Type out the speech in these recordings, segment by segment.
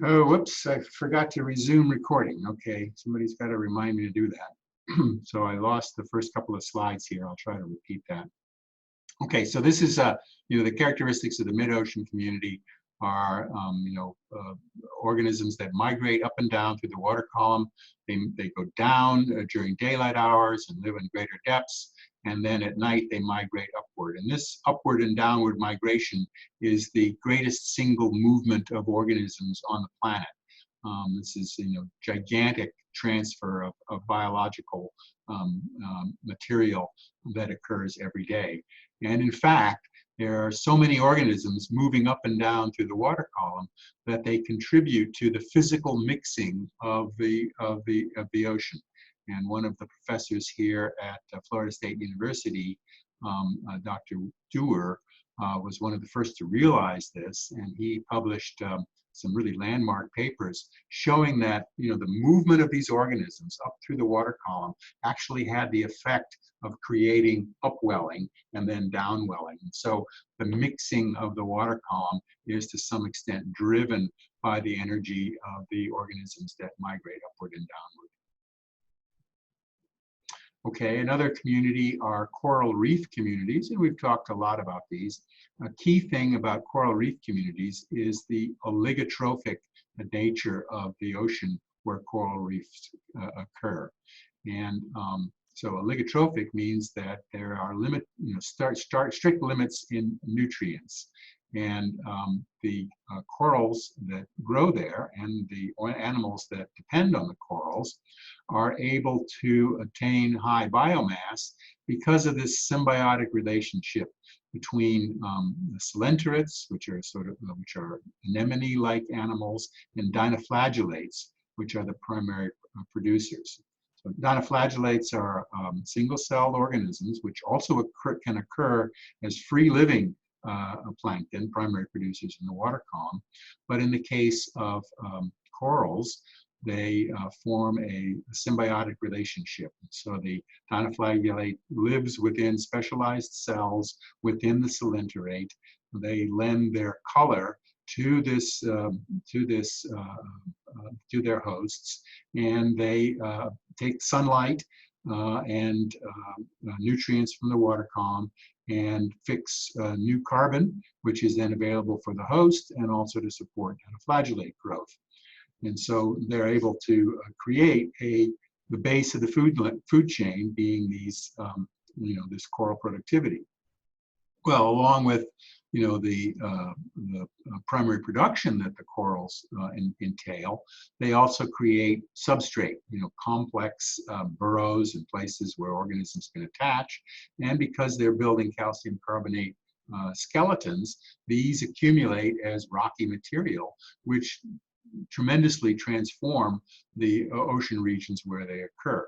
Oh, whoops, I forgot to resume recording. Okay, somebody's got to remind me to do that. So I lost the first couple of slides here. I'll try to repeat that. Okay, so this is, the characteristics of the mid-ocean community are, organisms that migrate up and down through the water column. They go down during daylight hours and live in greater depths. And then at night, they migrate upward. And this upward and downward migration is the greatest single movement of organisms on the planet. This is, gigantic transfer of biological material that occurs every day. And in fact, there are so many organisms moving up and down through the water column that they contribute to the physical mixing of the ocean. And one of the professors here at Florida State University, Dr. Dewar, was one of the first to realize this, and he published some really landmark papers showing that the movement of these organisms up through the water column actually had the effect of creating upwelling and then downwelling. And so the mixing of the water column is to some extent driven by the energy of the organisms that migrate upward and downward. Okay, another community are coral reef communities, and we've talked a lot about these. A key thing about coral reef communities is the oligotrophic nature of the ocean where coral reefs occur. And so oligotrophic means that there are strict limits in nutrients. And the corals that grow there and the animals that depend on the corals are able to attain high biomass because of this symbiotic relationship between the coelenterates, which are anemone-like animals, and dinoflagellates, which are the primary producers. So dinoflagellates are single-celled organisms, which also can occur as free-living plankton, primary producers in the water column. But in the case of corals, they form a symbiotic relationship. So the dinoflagellate lives within specialized cells within the coelenterate. They lend their color to their hosts, and they take sunlight and nutrients from the water column and fix new carbon, which is then available for the host and also to support dinoflagellate growth. And so they're able to create the base of the food chain being these, this coral productivity. Well, along with, the primary production that the corals entail, they also create substrate, complex burrows and places where organisms can attach. And because they're building calcium carbonate skeletons, these accumulate as rocky material, which tremendously transform the ocean regions where they occur.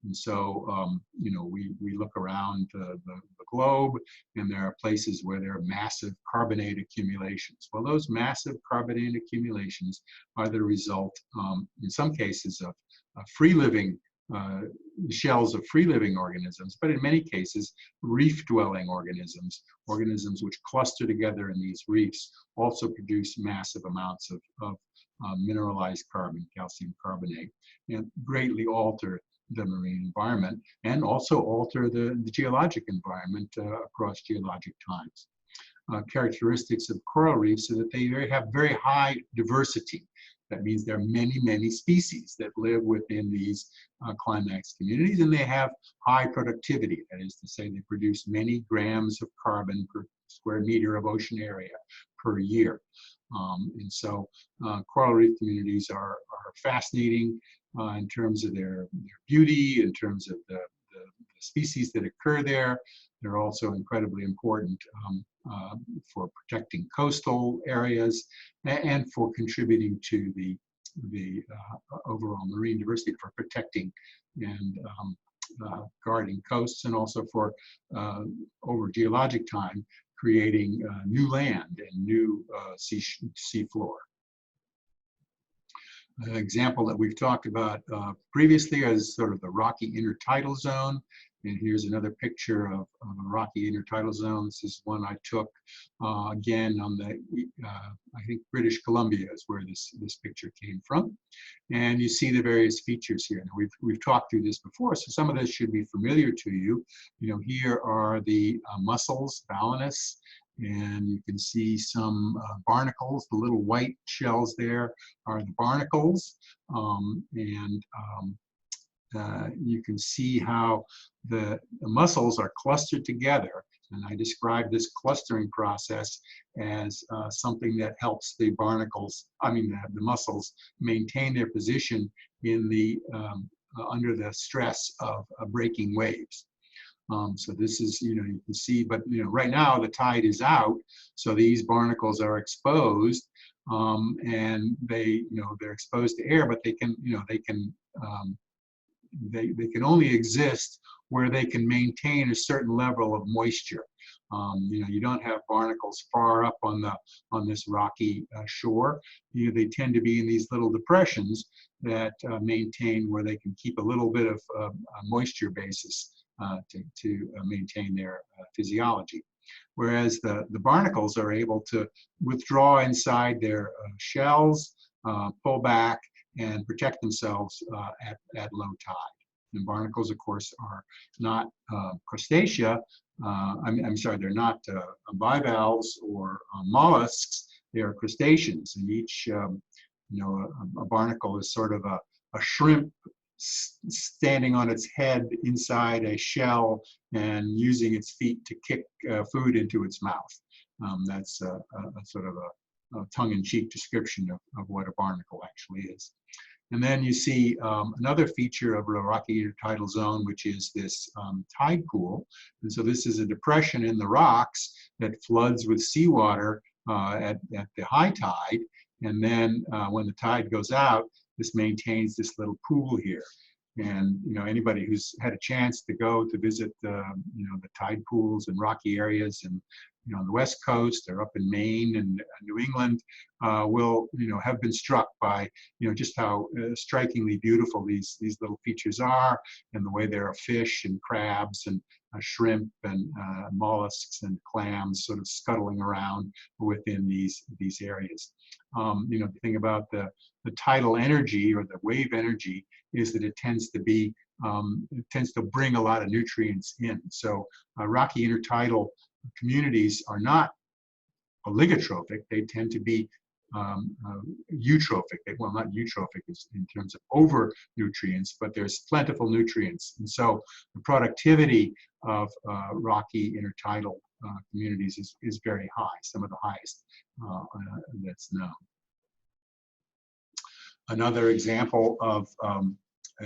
And so, we look around the globe, and there are places where there are massive carbonate accumulations. Well, those massive carbonate accumulations are the result, in some cases, of free-living shells of free-living organisms, but in many cases, reef-dwelling organisms which cluster together in these reefs, also produce massive amounts of mineralized carbon, calcium carbonate, and greatly alter the marine environment and also alter the geologic environment across geologic times. Characteristics of coral reefs are that they have very high diversity. That means there are many, many species that live within these climax communities, and they have high productivity. That is to say, they produce many grams of carbon per square meter of ocean area per year. And so coral reef communities are fascinating in terms of their beauty, in terms of the species that occur there. They're also incredibly important for protecting coastal areas and for contributing to the overall marine diversity, for protecting and guarding coasts, and also for, over geologic time, creating new land and new sea floor. An example that we've talked about previously is sort of the rocky intertidal zone. And here's another picture of a rocky intertidal zone. This is one I took again on the, I think British Columbia is where this picture came from. And you see the various features here. Now we've talked through this before, so some of this should be familiar to you. You know, here are the mussels, Balanus, and you can see some barnacles. The little white shells there are the barnacles, you can see how the mussels are clustered together. And I describe this clustering process as something that helps the barnacles, the mussels, maintain their position in the under the stress of breaking waves. So this is, you can see, but right now the tide is out, so these barnacles are exposed, and they're exposed to air, but they can only exist where they can maintain a certain level of moisture. You don't have barnacles far up on this rocky shore. They tend to be in these little depressions that maintain where they can keep a little bit of moisture basis to maintain their physiology. Whereas the barnacles are able to withdraw inside their shells, pull back, and protect themselves at low tide. And barnacles, of course, are not crustacea. I'm sorry, they're not bivalves or mollusks. They are crustaceans, and each, a barnacle is sort of a shrimp standing on its head inside a shell and using its feet to kick food into its mouth. That's a sort of a tongue-in-cheek description of what a barnacle actually is. And then you see another feature of the rocky intertidal zone, which is this tide pool. And so this is a depression in the rocks that floods with seawater at the high tide. And then when the tide goes out, this maintains this little pool here. And anybody who's had a chance to go to visit the tide pools and rocky areas and on the West Coast or up in Maine and New England will have been struck by just how strikingly beautiful these little features are, and the way there are fish and crabs and shrimp and mollusks and clams sort of scuttling around within these areas. The thing about the tidal energy or the wave energy is that it tends to bring a lot of nutrients in. So rocky intertidal communities are not oligotrophic. They tend to be eutrophic. Well, not eutrophic in terms of over nutrients, but there's plentiful nutrients. And so the productivity of rocky intertidal communities is very high, some of the highest that's known. Another example of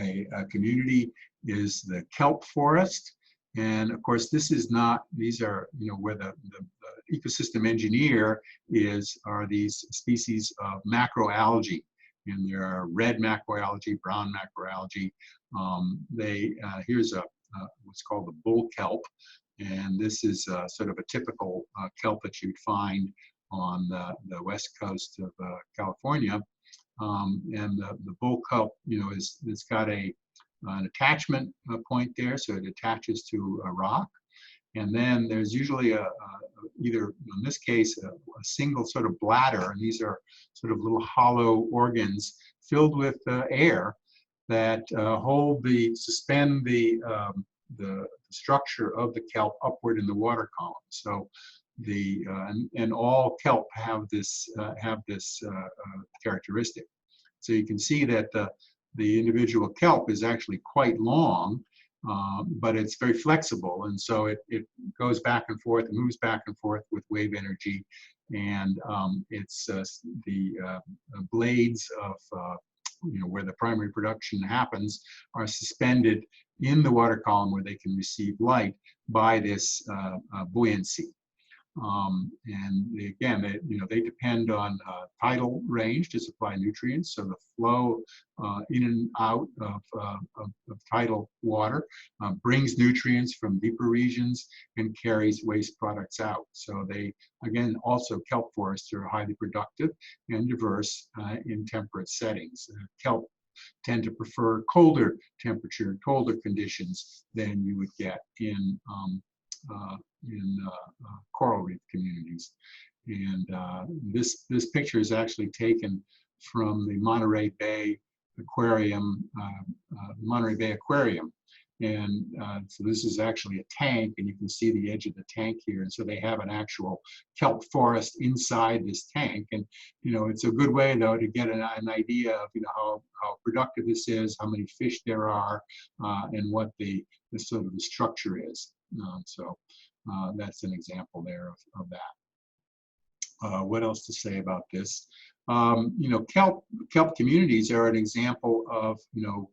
a community is the kelp forest. And of course, these are, where the ecosystem engineer are these species of macroalgae. And there are red macroalgae, brown macroalgae. Here's what's called the bull kelp. And this is sort of a typical kelp that you'd find on the west coast of California. And the bull kelp, it's got an attachment point there, so it attaches to a rock. And then there's usually either, in this case, a single sort of bladder, and these are sort of little hollow organs filled with air that suspend the structure of the kelp upward in the water column. So and all kelp have this characteristic. So you can see that the individual kelp is actually quite long, but it's very flexible, and so it goes back and forth, it moves back and forth with wave energy, and it's the blades of where the primary production happens are suspended in the water column where they can receive light by this buoyancy. And again, they depend on tidal range to supply nutrients. So the flow in and out of tidal water brings nutrients from deeper regions and carries waste products out. So also kelp forests are highly productive and diverse in temperate settings. Kelp tend to prefer colder temperature, colder conditions than you would get in coral reef communities. And this picture is actually taken from the Monterey Bay Aquarium, And so this is actually a tank, and you can see the edge of the tank here. And so they have an actual kelp forest inside this tank. And, it's a good way, though, to get an idea of, how productive this is, how many fish there are, and what the sort of the structure is. So that's an example there of that. What else to say about this? Kelp communities are an example of,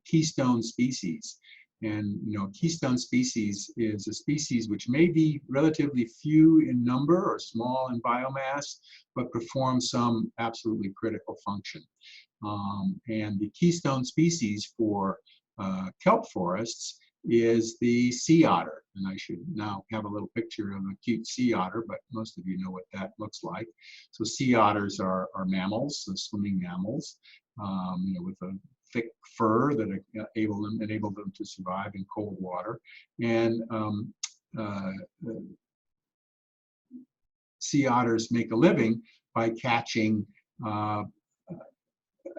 keystone species. And, keystone species is a species which may be relatively few in number or small in biomass, but perform some absolutely critical function. And the keystone species for kelp forests is the sea otter. And I should now have a little picture of a cute sea otter, but most of you know what that looks like. So sea otters are mammals, so swimming mammals, with a thick fur that enable them to survive in cold water. And sea otters make a living by catching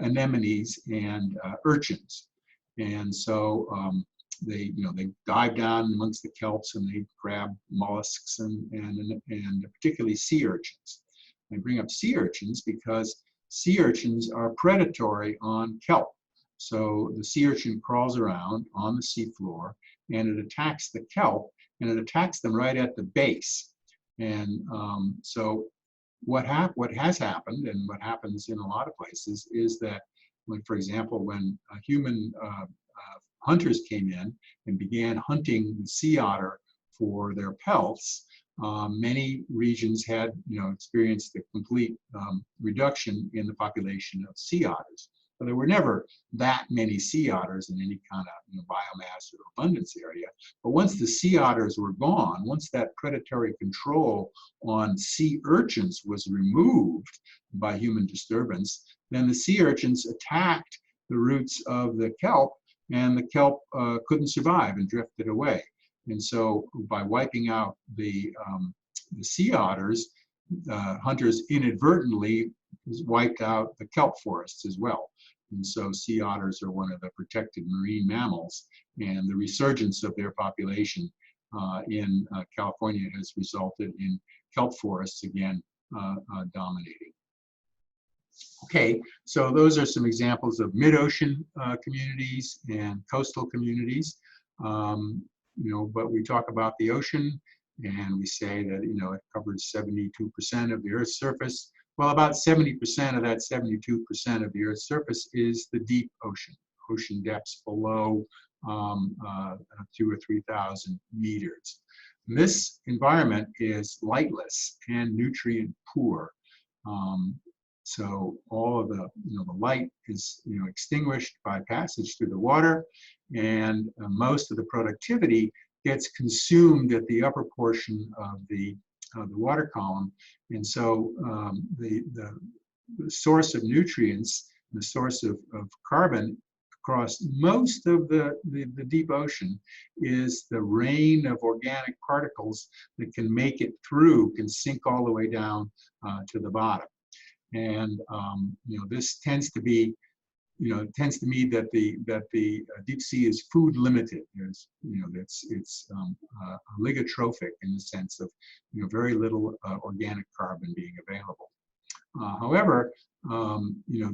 anemones and urchins. And so they dive down amongst the kelps and they grab mollusks and particularly sea urchins. I bring up sea urchins because sea urchins are predatory on kelp. So the sea urchin crawls around on the seafloor and it attacks the kelp, and it attacks them right at the base. And so what has happened, and what happens in a lot of places, is that for example, when human hunters came in and began hunting the sea otter for their pelts, many regions had experienced a complete reduction in the population of sea otters. But there were never that many sea otters in any kind of biomass or abundance area. But once the sea otters were gone, once that predatory control on sea urchins was removed by human disturbance, then the sea urchins attacked the roots of the kelp, and the kelp couldn't survive and drifted away. And so by wiping out the sea otters, hunters inadvertently wiped out the kelp forests as well. And so sea otters are one of the protected marine mammals, and the resurgence of their population in California has resulted in kelp forests again dominating. Okay, so those are some examples of mid-ocean communities and coastal communities. But we talk about the ocean, and we say that it covers 72% of the Earth's surface. Well, about 70% of that 72% of the Earth's surface is the deep ocean, ocean depths below 2,000 or 3,000 meters. And this environment is lightless and nutrient poor. So all of the light is extinguished by passage through the water, and most of the productivity gets consumed at the upper portion of the water column. And so the source of nutrients, the source of carbon across most of the deep ocean is the rain of organic particles that can make it through, can sink all the way down to the bottom. And this tends to be, it tends to mean that the deep sea is food limited. There's, it's oligotrophic in the sense of, very little organic carbon being available. However,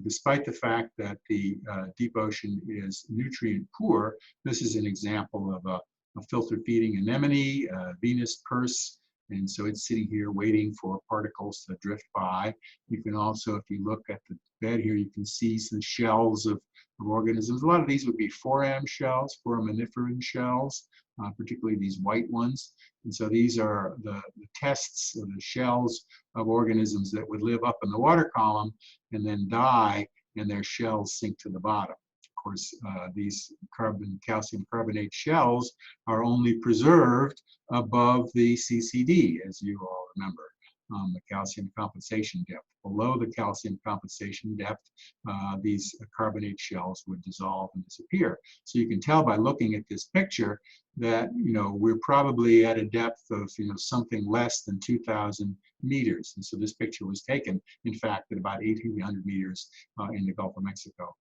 despite the fact that the deep ocean is nutrient poor, this is an example of a filter feeding anemone, Venus purse. And so it's sitting here waiting for particles to drift by. You can also, if you look at the bed here, you can see some shells of organisms. A lot of these would be foram shells, foraminiferan shells, particularly these white ones. And so these are the tests of the shells of organisms that would live up in the water column and then die, and their shells sink to the bottom. Of course, these calcium carbonate shells are only preserved above the CCD, as you all remember. the calcium compensation depth. Below the calcium compensation depth, these carbonate shells would dissolve and disappear. So you can tell by looking at this picture that, we're probably at a depth of, something less than 2,000 meters. And so this picture was taken, in fact, at about 1,800 meters in the Gulf of Mexico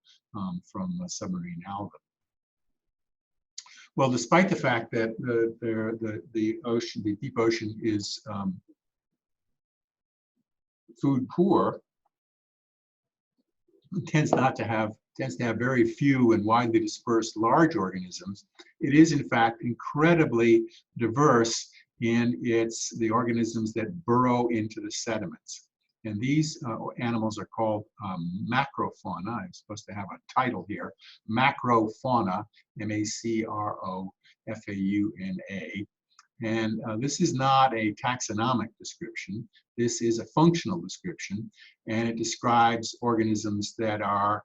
from submarine Alvin. Well, despite the fact that the ocean, the deep ocean, is food poor, it tends to have very few and widely dispersed large organisms. It is, in fact, incredibly diverse in the organisms that burrow into the sediments. And these animals are called macrofauna. I'm supposed to have a title here. Macrofauna, M-A-C-R-O-F-A-U-N-A. And this is not a taxonomic description. This is a functional description, and it describes organisms that are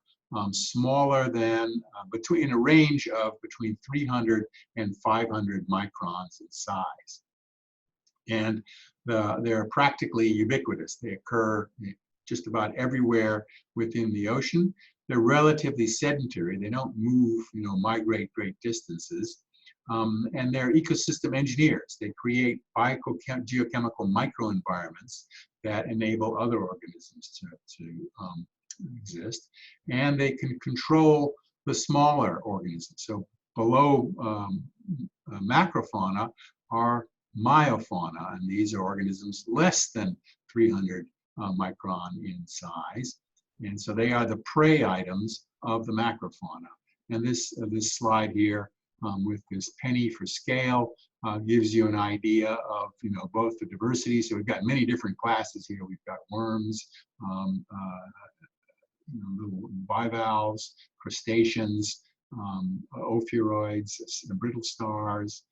smaller than, in a range of between 300 and 500 microns in size. And they're practically ubiquitous. They occur just about everywhere within the ocean. They're relatively sedentary. They don't move, migrate great distances. And they're ecosystem engineers. They create geochemical microenvironments that enable other organisms to exist. And they can control the smaller organisms. So below macrofauna are myofauna, and these are organisms less than 300 micron in size. And so they are the prey items of the macrofauna. And this slide here with this penny for scale gives you an idea of both the diversity. So we've got many different classes here. We've got worms, little bivalves, crustaceans, ophiuroids, brittle stars.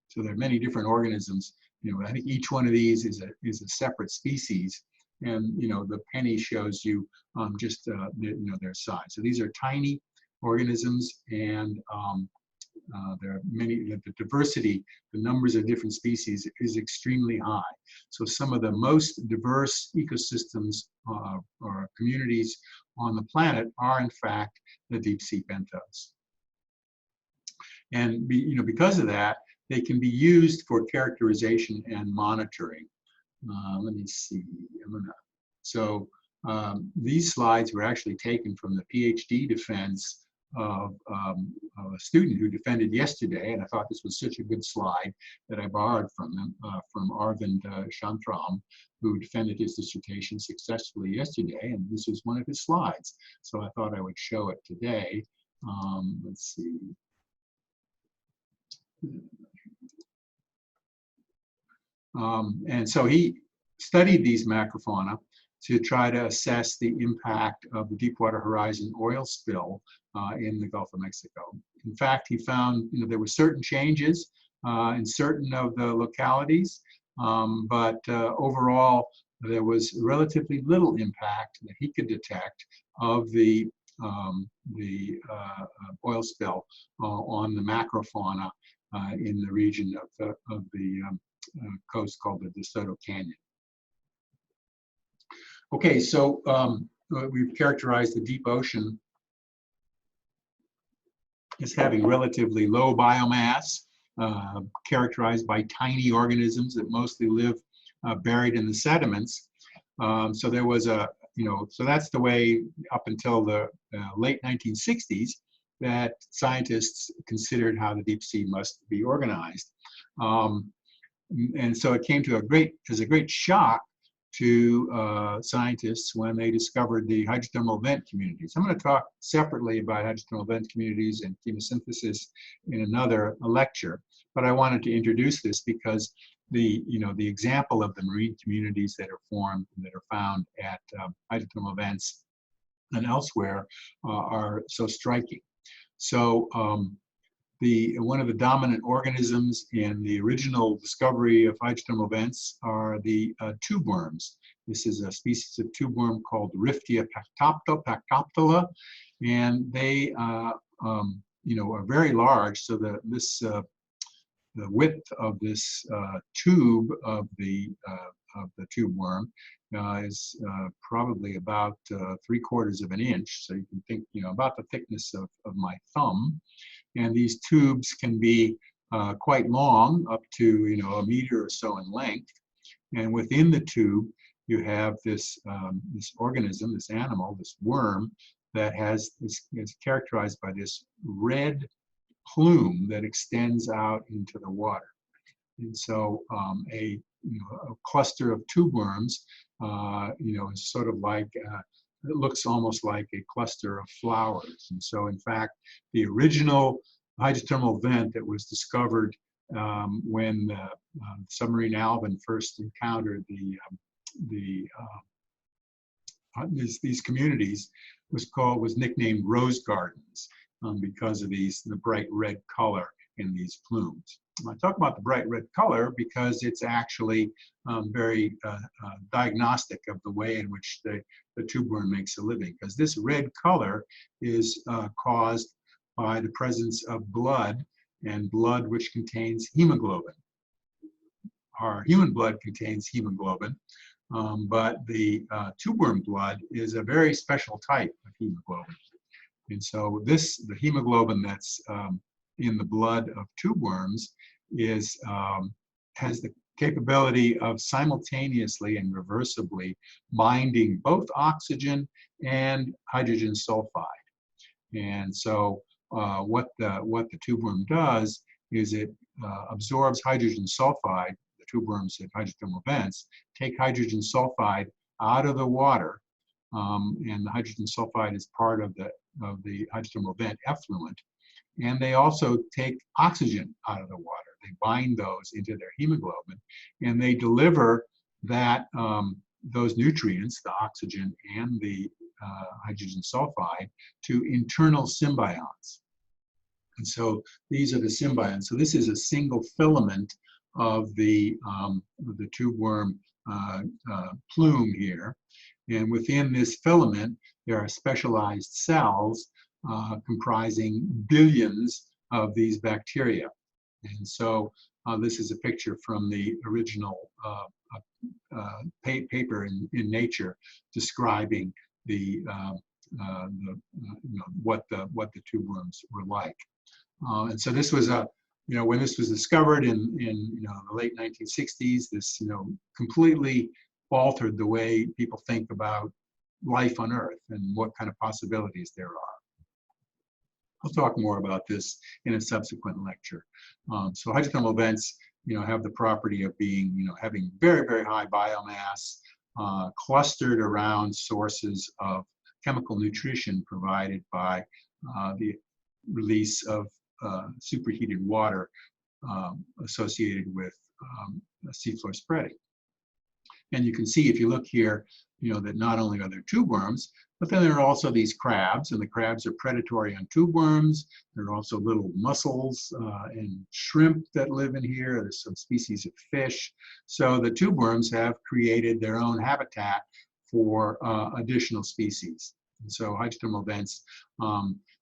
So there are many different organisms. I think each one of these is a separate species, and the penny shows you just their size. So these are tiny organisms, and there are many. The diversity, the numbers of different species is extremely high. So some of the most diverse ecosystems or communities on the planet are, in fact, the deep sea benthos. And because of that, they can be used for characterization and monitoring. Let me see. So these slides were actually taken from the PhD defense of a student who defended yesterday, and I thought this was such a good slide that I borrowed from him, from Arvind Shantram, who defended his dissertation successfully yesterday, and this was one of his slides. So I thought I would show it today. Let's see. And so he studied these macrofauna to try to assess the impact of the Deepwater Horizon oil spill in the Gulf of Mexico. In fact, he found there were certain changes in certain of the localities, but overall there was relatively little impact that he could detect of the oil spill on the macrofauna in the region of the coast called the DeSoto Canyon. Okay, so we've characterized the deep ocean as having relatively low biomass, characterized by tiny organisms that mostly live buried in the sediments. So there was so that's the way up until the late 1960s that scientists considered how the deep sea must be organized. And so it came to as a great shock to scientists when they discovered the hydrothermal vent communities. I'm going to talk separately about hydrothermal vent communities and chemosynthesis in another lecture, but I wanted to introduce this because the example of the marine communities that are formed and that are found at hydrothermal vents and elsewhere are so striking. So one of the dominant organisms in the original discovery of hydrothermal vents are the tube worms. This is a species of tube worm called Riftia pactoptila, and they are very large. So the width of this tube of the the tube worm is probably about 3/4 of an inch. So you can think, about the thickness of my thumb. And these tubes can be quite long, up to, 1 meter or so in length. And within the tube, you have this organism, this animal, this worm that is characterized by this red plume that extends out into the water. And so a cluster of tube worms, is sort of like, it looks almost like a cluster of flowers. And so in fact, the original hydrothermal vent that was discovered when submarine Alvin first encountered these communities was nicknamed Rose Gardens because of the bright red color in these plumes. I talk about the bright red color because it's actually very diagnostic of the way in which the tube worm makes a living, because this red color is caused by the presence of blood, and blood which contains hemoglobin. Our human blood contains hemoglobin, but the tube worm blood is a very special type of hemoglobin. And so the hemoglobin that's in the blood of tube worms has the capability of simultaneously and reversibly binding both oxygen and hydrogen sulfide. And so what the tube worm does is it absorbs hydrogen sulfide. The tube worms at hydrothermal vents take hydrogen sulfide out of the water, and the hydrogen sulfide is part of the hydrothermal vent effluent. And they also take oxygen out of the water. They bind those into their hemoglobin, and they deliver those nutrients, the oxygen and the hydrogen sulfide, to internal symbionts. And so these are the symbionts. So this is a single filament of the tube worm plume here. And within this filament, there are specialized cells comprising billions of these bacteria. And so this is a picture from the original paper in Nature describing what the tube worms were like. And so this was when this was discovered in the late 1960s, this completely altered the way people think about life on Earth and what kind of possibilities there are. I'll talk more about this in a subsequent lecture. So hydrothermal vents, have the property of being, having very, very high biomass, clustered around sources of chemical nutrition provided by the release of superheated water associated with seafloor spreading. And you can see, if you look here, that not only are there tube worms, but then there are also these crabs, and the crabs are predatory on tube worms. There are also little mussels and shrimp that live in here. There's some species of fish. So the tube worms have created their own habitat for additional species. And so hydrothermal vents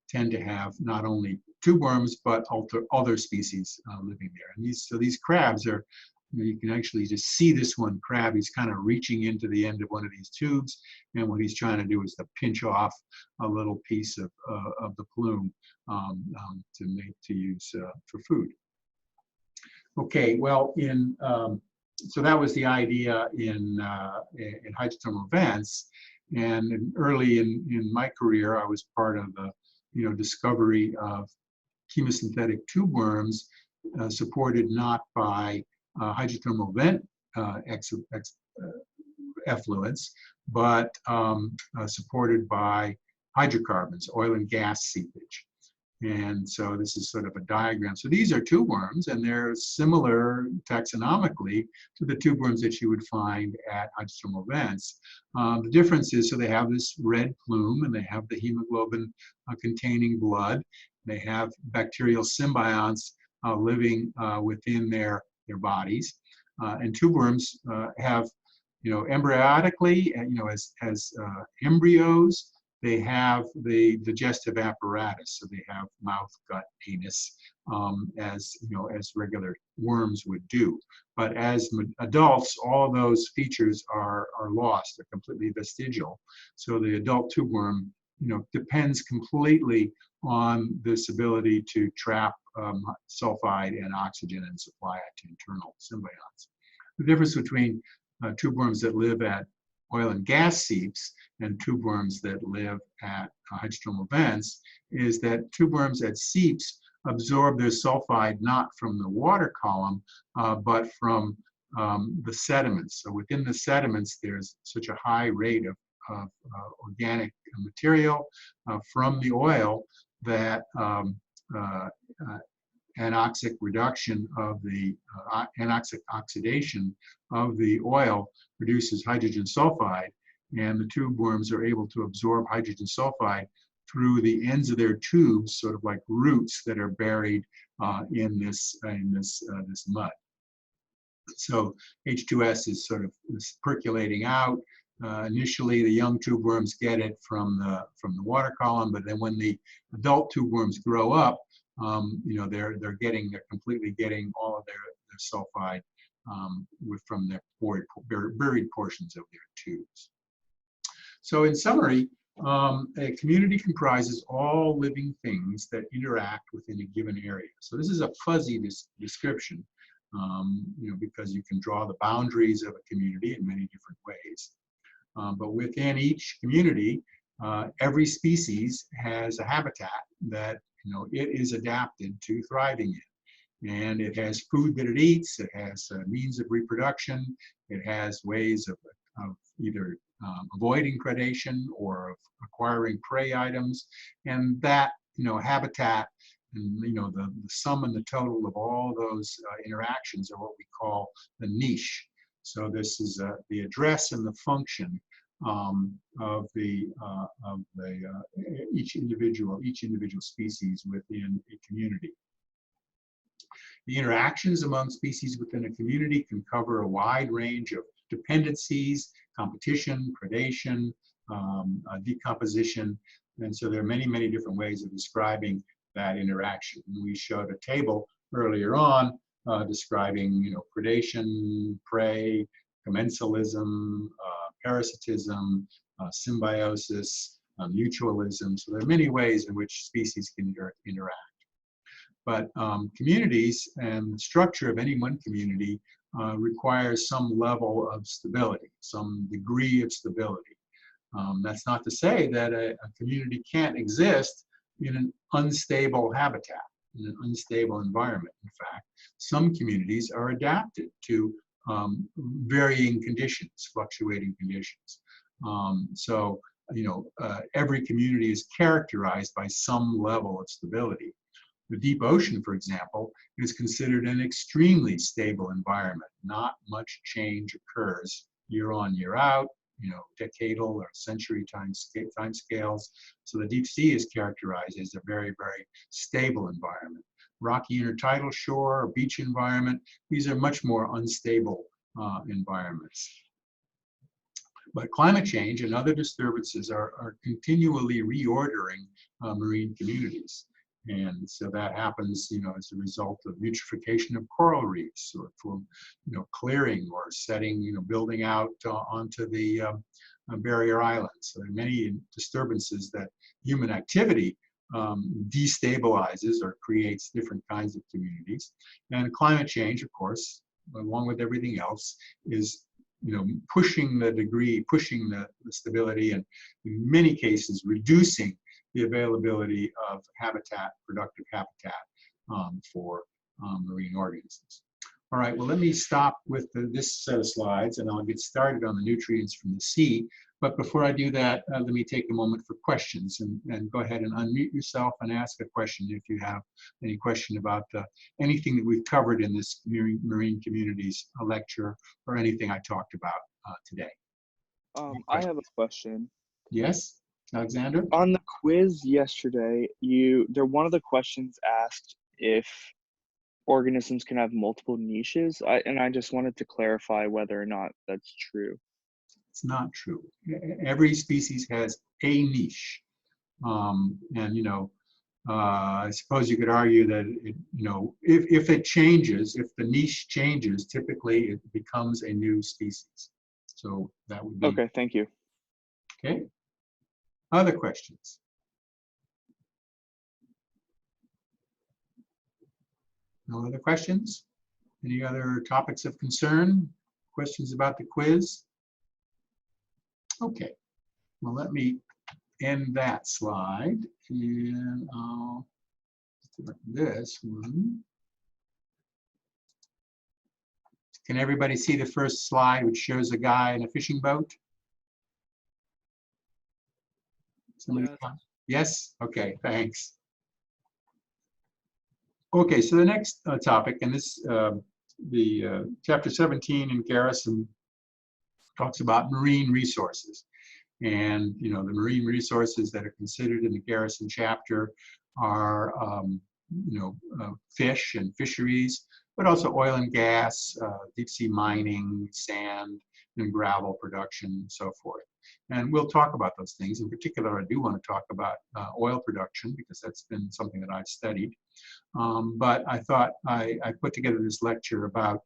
tend to have not only tube worms, but other species living there. And these crabs are, you can actually just see this one crab. He's kind of reaching into the end of one of these tubes, and what he's trying to do is to pinch off a little piece of the plume to use for food. Okay, well, so that was the idea in hydrothermal vents, and early in my career, I was part of the discovery of chemosynthetic tube worms, supported not by hydrothermal vent effluents, but supported by hydrocarbons, oil and gas seepage. And so this is sort of a diagram. So these are tube worms, and they're similar taxonomically to the tube worms that you would find at hydrothermal vents. The difference is, so they have this red plume, and they have the hemoglobin containing blood. They have bacterial symbionts living within their bodies. And tube worms have, embryotically, as embryos, they have the digestive apparatus. So they have mouth, gut, anus, as as regular worms would do. But as adults, all those features are lost. They're completely vestigial. So the adult tube worm, depends completely on this ability to trap sulfide and oxygen and supply it to internal symbionts. The difference between tube worms that live at oil and gas seeps and tube worms that live at hydrothermal vents is that tube worms at seeps absorb their sulfide not from the water column, but from the sediments. So within the sediments, there's such a high rate of organic material from the oil that anoxic reduction of the anoxic oxidation of the oil produces hydrogen sulfide, and the tube worms are able to absorb hydrogen sulfide through the ends of their tubes, sort of like roots that are buried in this mud. So H2S is sort of percolating out. Initially, the young tube worms get it from the water column, but then when the adult tube worms grow up, they're completely getting all of their sulfide from their buried portions of their tubes. So in summary, a community comprises all living things that interact within a given area. So this is a fuzzy description, because you can draw the boundaries of a community in many different ways. But within each community, every species has a habitat that it is adapted to thriving in. And it has food that it eats, it has means of reproduction, it has ways of either avoiding predation or of acquiring prey items. And that habitat and the sum and the total of all those interactions are what we call the niche. So this is the address and the function of each individual species within a community. The interactions among species within a community can cover a wide range of dependencies, competition, predation, decomposition, and so there are many, many different ways of describing that interaction. And we showed a table earlier on describing predation, prey, commensalism, parasitism, symbiosis, mutualism. So there are many ways in which species can interact. But communities and the structure of any one community requires some level of stability, some degree of stability. That's not to say that a community can't exist in an unstable habitat, in an unstable environment. In fact, some communities are adapted to varying conditions, fluctuating conditions. Every community is characterized by some level of stability. The deep ocean, for example, is considered an extremely stable environment. Not much change occurs year on, year out, decadal or century time scales. So the deep sea is characterized as a very, very stable environment. Rocky intertidal shore or beach environment, these are much more unstable environments. But climate change and other disturbances are continually reordering marine communities. And so that happens, as a result of eutrophication of coral reefs, or from, clearing or setting, building out onto the barrier islands. So there are many disturbances that human activity destabilizes or creates different kinds of communities. And climate change, of course, along with everything else, is pushing the stability, and in many cases reducing the availability of productive habitat for marine organisms. All right, well, let me stop with this set of slides, and I'll get started on the nutrients from the sea. But before I do that, let me take a moment for questions, and go ahead and unmute yourself and ask a question if you have any question about anything that we've covered in this marine communities lecture, or anything I talked about today. I have a question. Yes, Alexander? On the quiz yesterday, one of the questions asked if organisms can have multiple niches, and I just wanted to clarify whether or not that's true. It's not true. Every species has a niche. And, you know, I suppose you could argue that, you know, if it changes, if the niche changes, typically it becomes a new species. So that would be, Okay, thank you. okay. Other questions? No other questions? Any other topics of concern? Questions about the quiz? Okay, well, let me end that slide, and I'll start this one. Can everybody see the first slide, which shows a guy in a fishing boat? Somebody? Yes? Okay, thanks. Okay, so the next topic, and this, chapter 17 in Garrison talks about marine resources. And, you know, the marine resources that are considered in the Garrison chapter are, fish and fisheries, but also oil and gas, deep sea mining, sand and gravel production, and so forth. And we'll talk about those things. In particular, I do want to talk about oil production, because that's been something that I've studied. But I thought I put together this lecture about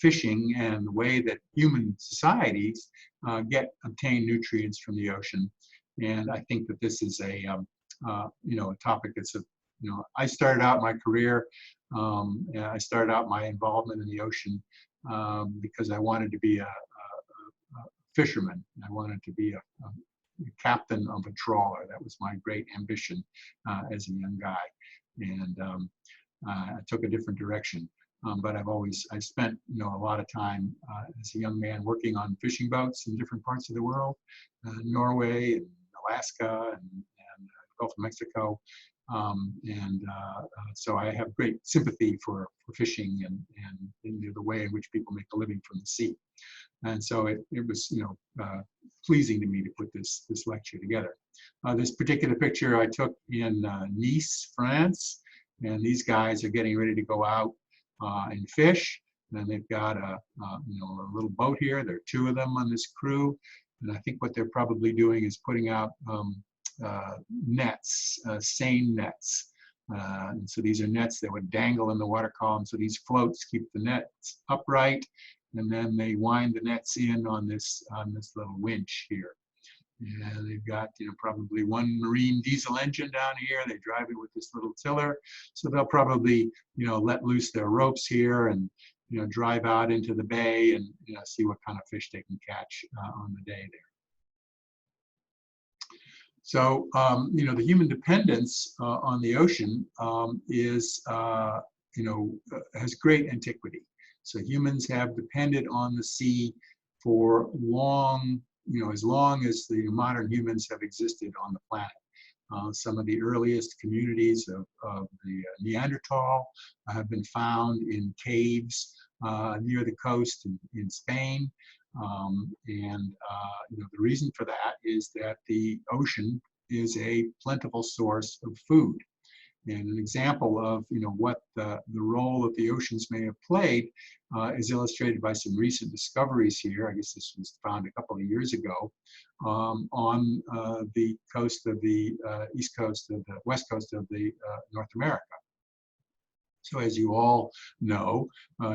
fishing and the way that human societies obtain nutrients from the ocean. And I think that this is a topic that's I started out my career, I started out my involvement in the ocean because I wanted to be a fisherman. I wanted to be a captain of a trawler. That was my great ambition as a young guy. And I took a different direction. But I spent a lot of time as a young man working on fishing boats in different parts of the world, Norway, and Alaska, and Gulf of Mexico. So I have great sympathy for fishing and the way in which people make a living from the sea. And so it was pleasing to me to put this lecture together. This particular picture I took in Nice, France, and these guys are getting ready to go out and fish. And they've got a little boat here. There are two of them on this crew, and I think what they're probably doing is putting out nets, seine nets. And so these are nets that would dangle in the water column. So these floats keep the nets upright, and then they wind the nets in on this little winch here. And they've got probably one marine diesel engine down here. They drive it with this little tiller. So they'll probably let loose their ropes here and drive out into the bay and see what kind of fish they can catch on the day there. So the human dependence on the ocean has great antiquity. So humans have depended on the sea for long, as long as the modern humans have existed on the planet. Some of the earliest communities of the Neanderthal have been found in caves near the coast in Spain. The reason for that is that the ocean is a plentiful source of food. And an example of what the role of the oceans may have played is illustrated by some recent discoveries here. I guess this was found a couple of years ago on the coast of the west coast of the North America. So as you all know,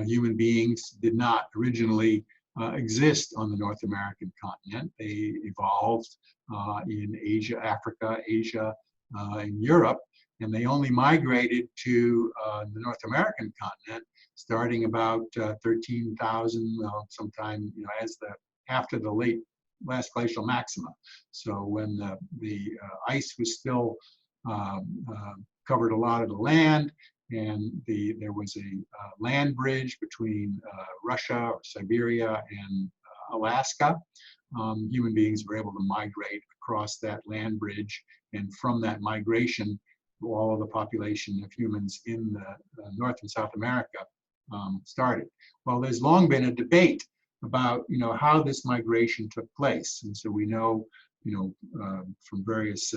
human beings did not originally exist on the North American continent. They evolved in Asia, Africa, Asia, and Europe. And they only migrated to the North American continent starting about 13,000, sometime after the last glacial maxima. So when the ice was still covered a lot of the land, and there was a land bridge between Russia or Siberia and Alaska. Human beings were able to migrate across that land bridge, and from that migration, all of the population of humans in North and South America started. Well, there's long been a debate about how this migration took place, and so we know from various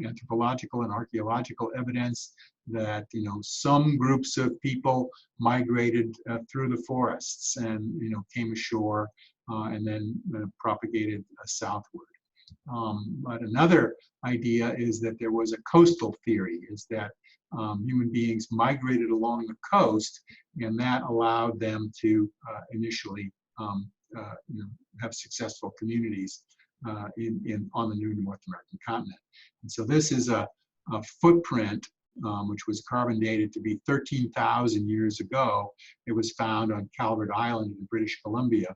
anthropological and archaeological evidence that some groups of people migrated through the forests and came ashore and then propagated southward. But another idea is that there was a coastal theory, is that human beings migrated along the coast, and that allowed them to initially have successful communities on the new North American continent. And so this is a footprint which was carbon dated to be 13,000 years ago. It was found on Calvert Island in British Columbia.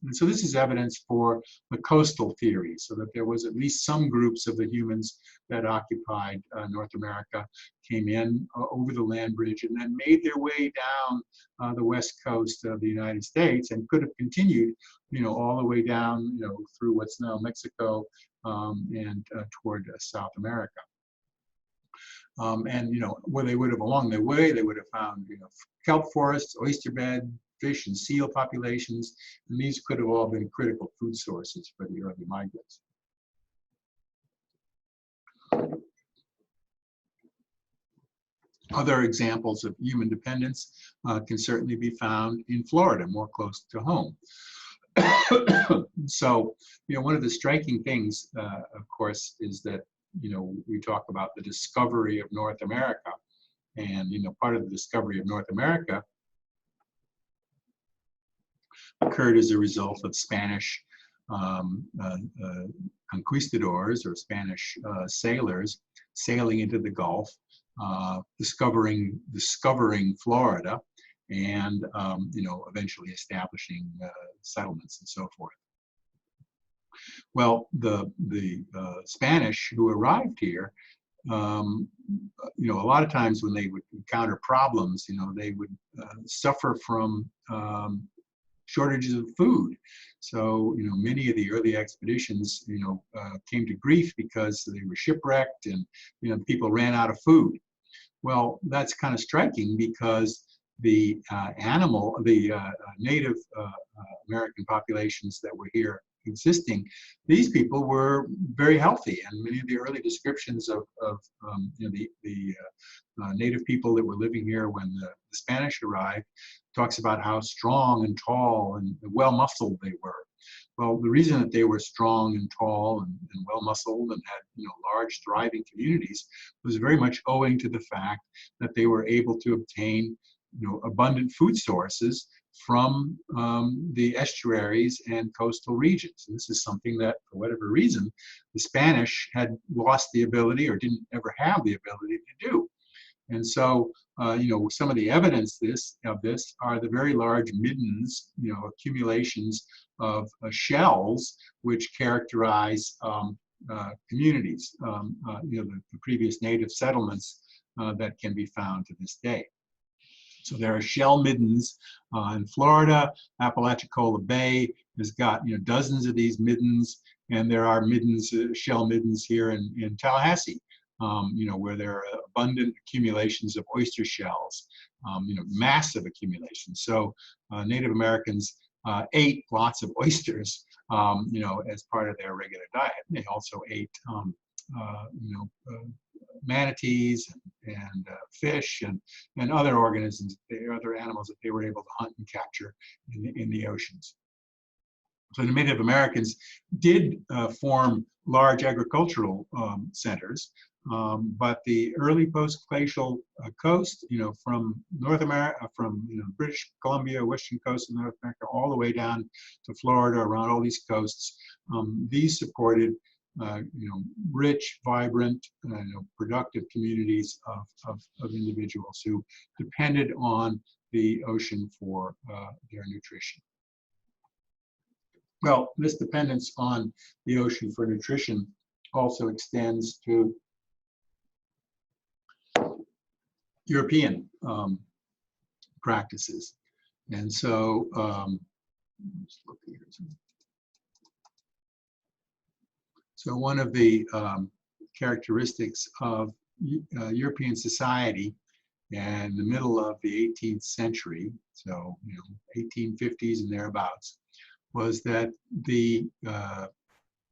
And so this is evidence for the coastal theory, so that there was at least some groups of the humans that occupied North America came in over the land bridge and then made their way down the west coast of the United States, and could have continued, all the way down, through what's now Mexico and toward South America. And where they would have, along the way, they would have found kelp forests, oyster bed, fish and seal populations, and these could have all been critical food sources for the early migrants. Other examples of human dependence can certainly be found in Florida, more close to home. So, one of the striking things, of course, is that, we talk about the discovery of North America, and, part of the discovery of North America occurred as a result of Spanish conquistadors or Spanish sailors sailing into the Gulf, discovering Florida, and eventually establishing settlements and so forth. Well, the Spanish who arrived here, a lot of times when they would encounter problems, they would suffer from shortages of food. So, many of the early expeditions, came to grief because they were shipwrecked and, people ran out of food. Well, that's kind of striking, because the Native American populations that were here existing, these people were very healthy, and many of the early descriptions of the native people that were living here when the Spanish arrived talks about how strong and tall and well-muscled they were. Well, the reason that they were strong and tall and well-muscled and had large thriving communities was very much owing to the fact that they were able to obtain abundant food sources from the estuaries and coastal regions. And this is something that, for whatever reason, the Spanish had lost the ability, or didn't ever have the ability to do. And so, some of the evidence of this are the very large middens, accumulations of shells which characterize communities, the previous native settlements that can be found to this day. So there are shell middens in Florida. Apalachicola Bay has got dozens of these middens, and there are middens, shell middens here in Tallahassee, where there are abundant accumulations of oyster shells, massive accumulations. So Native Americans ate lots of oysters, as part of their regular diet. And they also ate, manatees and fish and other organisms, other animals that they were able to hunt and capture in the oceans. So the Native Americans did form large agricultural centers, but the early post-glacial coast, from North America, from British Columbia, western coast of North America, all the way down to Florida, around all these coasts, these supported rich, vibrant, productive communities of individuals who depended on the ocean for their nutrition. Well, this dependence on the ocean for nutrition also extends to European practices. And so, let's look here. So one of the characteristics of European society in the middle of the 18th century, so 1850s and thereabouts, was that the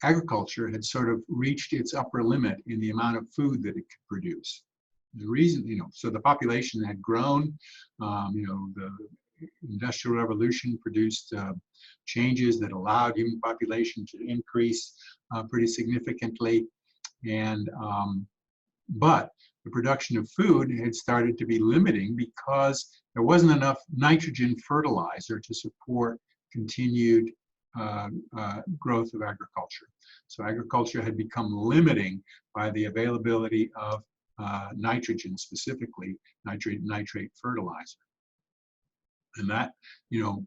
agriculture had sort of reached its upper limit in the amount of food that it could produce. The reason, so the population had grown, the Industrial Revolution produced changes that allowed human population to increase pretty significantly. And but the production of food had started to be limiting because there wasn't enough nitrogen fertilizer to support continued growth of agriculture. So agriculture had become limiting by the availability of nitrogen, specifically nitrate fertilizer. And that,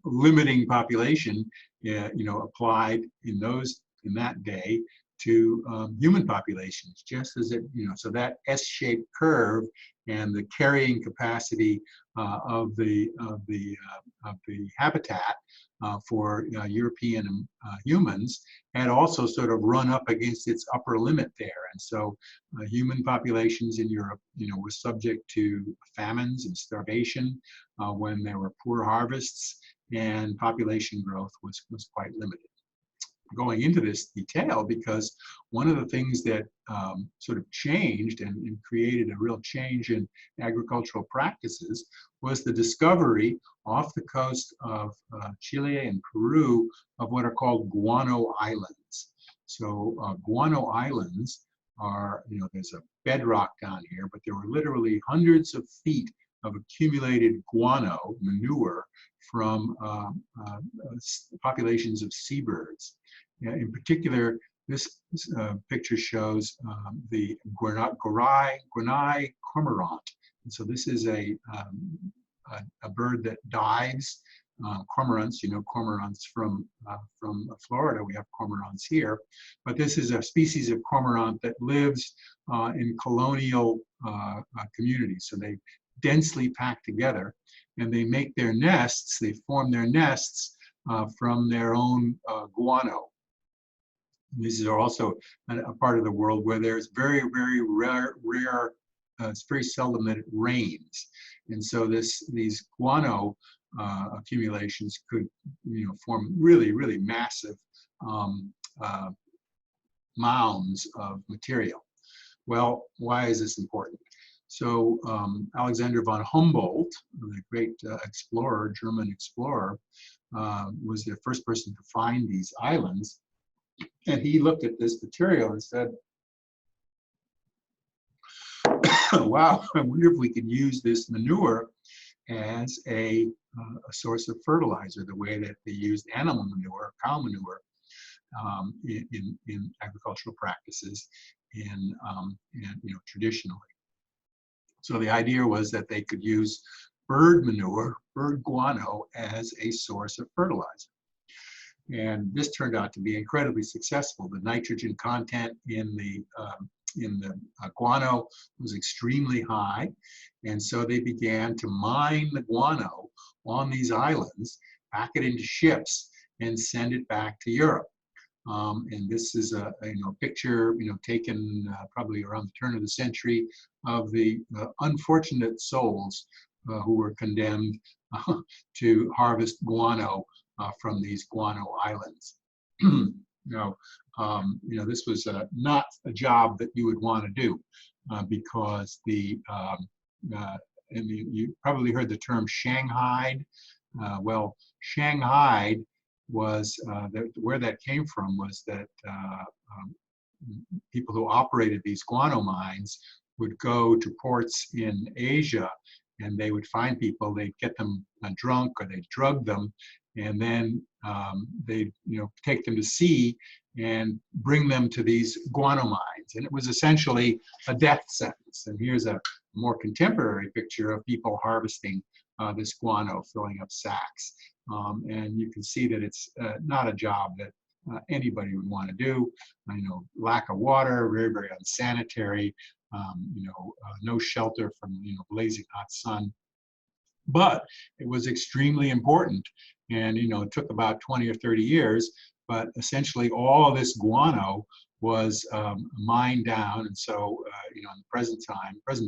limiting population, applied in that day to human populations, just as it, so that S-shaped curve and the carrying capacity of the habitat for European humans had also sort of run up against its upper limit there. And so human populations in Europe, were subject to famines and starvation when there were poor harvests, and population growth was quite limited. Going into this detail because one of the things that sort of changed and created a real change in agricultural practices was the discovery off the coast of Chile and Peru of what are called guano islands. So guano islands are, there's a bedrock down here, but there were literally hundreds of feet of accumulated guano manure from populations of seabirds. In particular, this picture shows the Guanay cormorant. And so this is a bird that dives. Cormorants, cormorants from Florida, we have cormorants here. But this is a species of cormorant that lives in colonial communities. So they densely pack together, and they make their nests, they form their nests from their own guano. These are also a part of the world where there's very, very rare, it's very seldom that it rains. And so these guano accumulations could, form really, really massive mounds of material. Well, why is this important? So Alexander von Humboldt, the great explorer, German explorer, was the first person to find these islands. And he looked at this material and said, wow, I wonder if we could use this manure as a source of fertilizer, the way that they used animal manure, cow manure, in agricultural practices and traditionally. So the idea was that they could use bird manure, bird guano, as a source of fertilizer. And this turned out to be incredibly successful. The nitrogen content in the guano was extremely high. And so they began to mine the guano on these islands, pack it into ships, and send it back to Europe. And this is a picture taken probably around the turn of the century of the unfortunate souls who were condemned to harvest guano from these guano islands. This was not a job that you would want to do because you probably heard the term shanghaied. Well, shanghaied was where that came from was that people who operated these guano mines would go to ports in Asia, and they would find people, they'd get them drunk or they'd drug them, and then they'd take them to sea and bring them to these guano mines. And it was essentially a death sentence. And here's a more contemporary picture of people harvesting this guano, filling up sacks. And you can see that it's not a job that anybody would want to do. Lack of water, very, very unsanitary, no shelter from blazing hot sun. But it was extremely important. And it took about 20 or 30 years, but essentially all of this guano was mined down. And so, in the present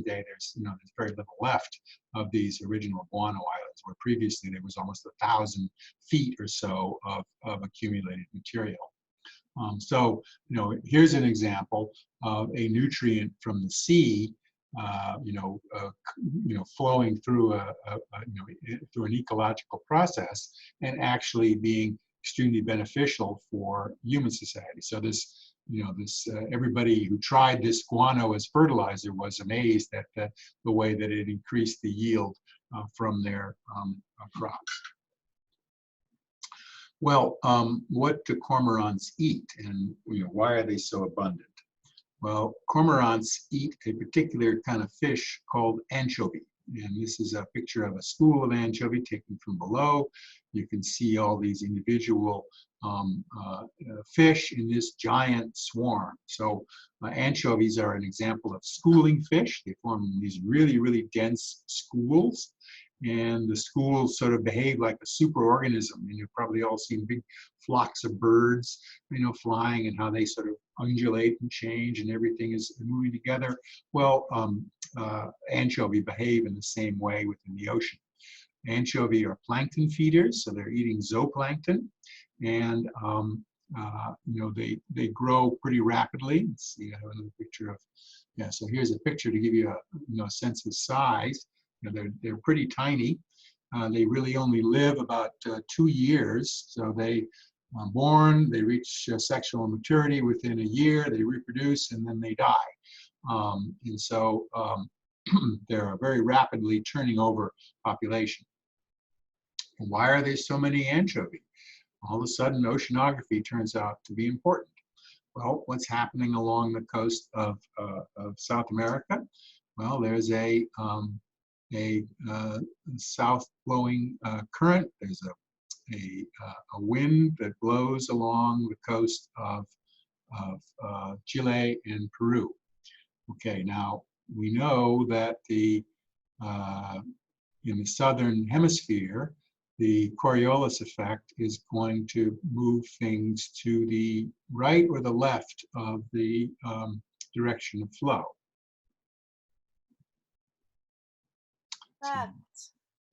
day, there's very little left of these original guano islands, where previously there was almost 1,000 feet or so of accumulated material. So, here's an example of a nutrient from the sea flowing through through an ecological process and actually being extremely beneficial for human society. So everybody who tried this guano as fertilizer was amazed at the way that it increased the yield from their crops. Well, what do cormorants eat, and why are they so abundant? Well, cormorants eat a particular kind of fish called anchovy. And this is a picture of a school of anchovy taken from below. You can see all these individual fish in this giant swarm. So anchovies are an example of schooling fish. They form these really, really dense schools. And the schools sort of behave like a superorganism. And you've probably all seen big flocks of birds, flying, and how they sort of undulate and change, and everything is moving together. Well, anchovy behave in the same way within the ocean. Anchovy are plankton feeders, so they're eating zooplankton, and they grow pretty rapidly. Let's see, I have another picture of, yeah. So here's a picture to give you a sense of size. They're pretty tiny. They really only live about 2 years. So they are born, they reach sexual maturity within a year, they reproduce, and then they die. And so they're a very rapidly turning over population. And why are there so many anchovy? All of a sudden, oceanography turns out to be important. Well, what's happening along the coast of South America? Well, there's a south blowing current. There's a wind that blows along the coast of Chile and Peru. Okay, now we know that in the southern hemisphere, the Coriolis effect is going to move things to the right or the left of the direction of flow.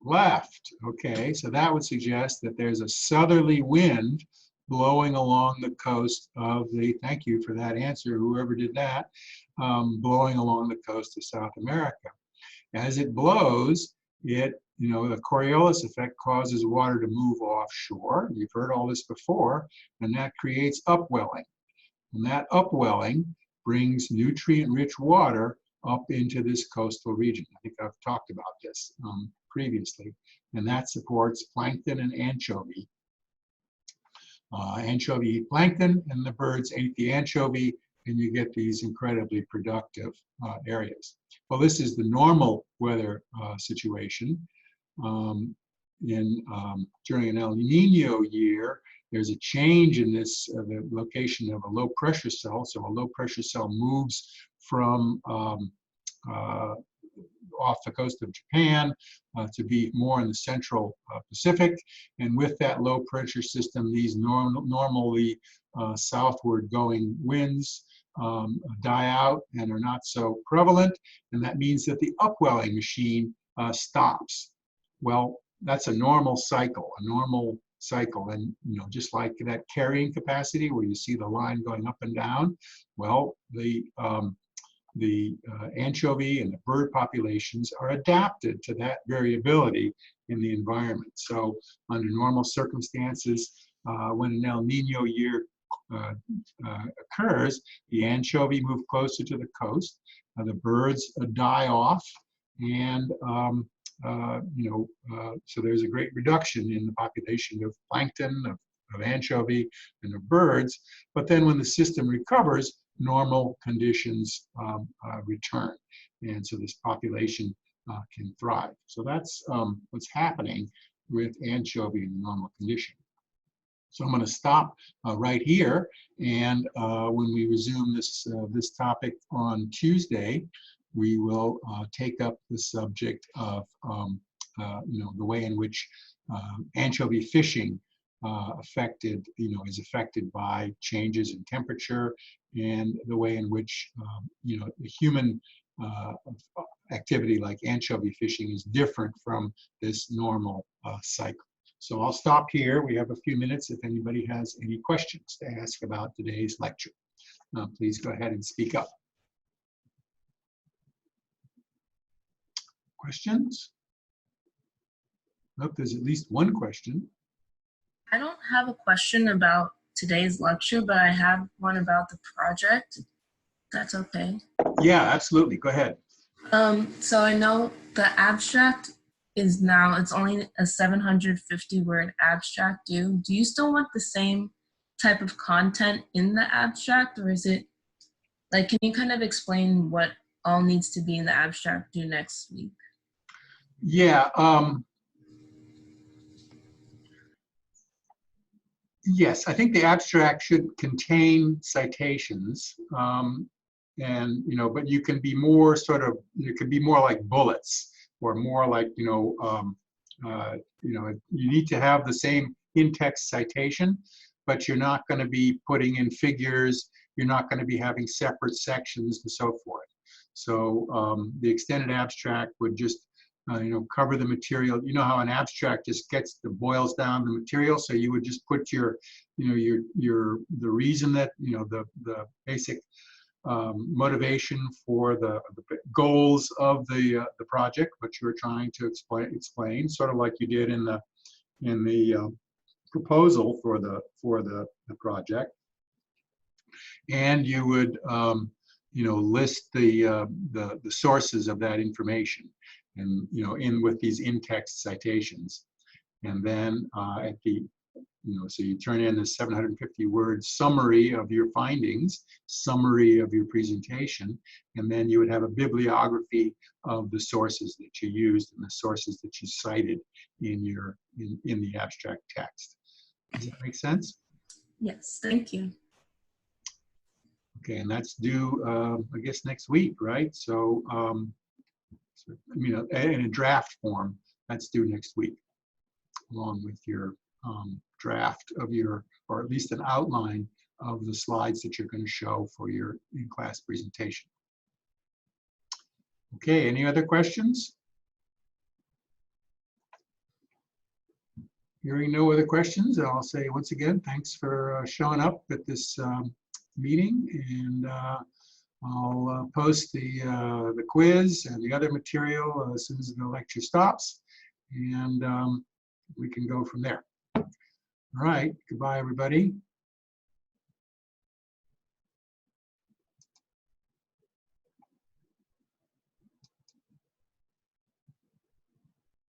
Left. Okay, so that would suggest that there's a southerly wind blowing along the coast of thank you for that answer, whoever did that, blowing along the coast of South America. As it blows, the Coriolis effect causes water to move offshore. You've heard all this before, and that creates upwelling. And that upwelling brings nutrient-rich water up into this coastal region. I think I've talked about this previously, and that supports plankton and anchovy. Anchovy eat plankton, and the birds ate the anchovy, and you get these incredibly productive areas. Well, this is the normal weather situation. During an El Nino year, there's a change in the location of a low pressure cell. So a low pressure cell moves from off the coast of Japan to be more in the central Pacific. And with that low pressure system, these normally southward going winds die out and are not so prevalent. And that means that the upwelling machine stops. Well, that's a normal cycle, and just like that carrying capacity where you see the line going up and down, well, the anchovy and the bird populations are adapted to that variability in the environment. So under normal circumstances, when an El Nino year occurs, the anchovy move closer to the coast, the birds die off, and so there's a great reduction in the population of plankton, of anchovy, and of birds. But then when the system recovers, normal conditions return. And so this population can thrive. So that's what's happening with anchovy in the normal condition. So I'm going to stop right here. And when we resume this topic on Tuesday, we will take up the subject of the way in which anchovy fishing is affected by changes in temperature, and the way in which the human activity like anchovy fishing is different from this normal cycle. So I'll stop here. We have a few minutes if anybody has any questions to ask about today's lecture. Please go ahead and speak up. Questions? Nope, there's at least one question. I don't have a question about today's lecture, but I have one about the project. That's okay. Yeah, absolutely. Go ahead. So I know the abstract is now, it's only a 750 word abstract due. Do you still want the same type of content in the abstract, or is it like, can you kind of explain what all needs to be in the abstract due next week? Yeah. Yes, I think the abstract should contain citations, and but you can be more sort of, it could be more like bullets, or more like you need to have the same in-text citation, but you're not going to be putting in figures. You're not going to be having separate sections and so forth. So the extended abstract would just cover the material. You know how an abstract just boils down the material. So you would just put the reason that, the basic motivation for the goals of the project, what you're trying to explain, sort of like you did in the proposal for the project. And you would list the sources of that information, and in with these in-text citations. And then at the so you turn in a 750 word summary of your findings, summary of your presentation, and then you would have a bibliography of the sources that you used and the sources that you cited in the abstract text. Does that make sense? Yes, thank you. Okay, and that's due, I guess, next week, right? So, in a draft form, that's due next week, along with your draft of or at least an outline of the slides that you're going to show for your in-class presentation. Okay, any other questions? Hearing no other questions, I'll say once again, thanks for showing up at this meeting, and I'll post the quiz and the other material as soon as the lecture stops, and we can go from there. All right, goodbye, everybody.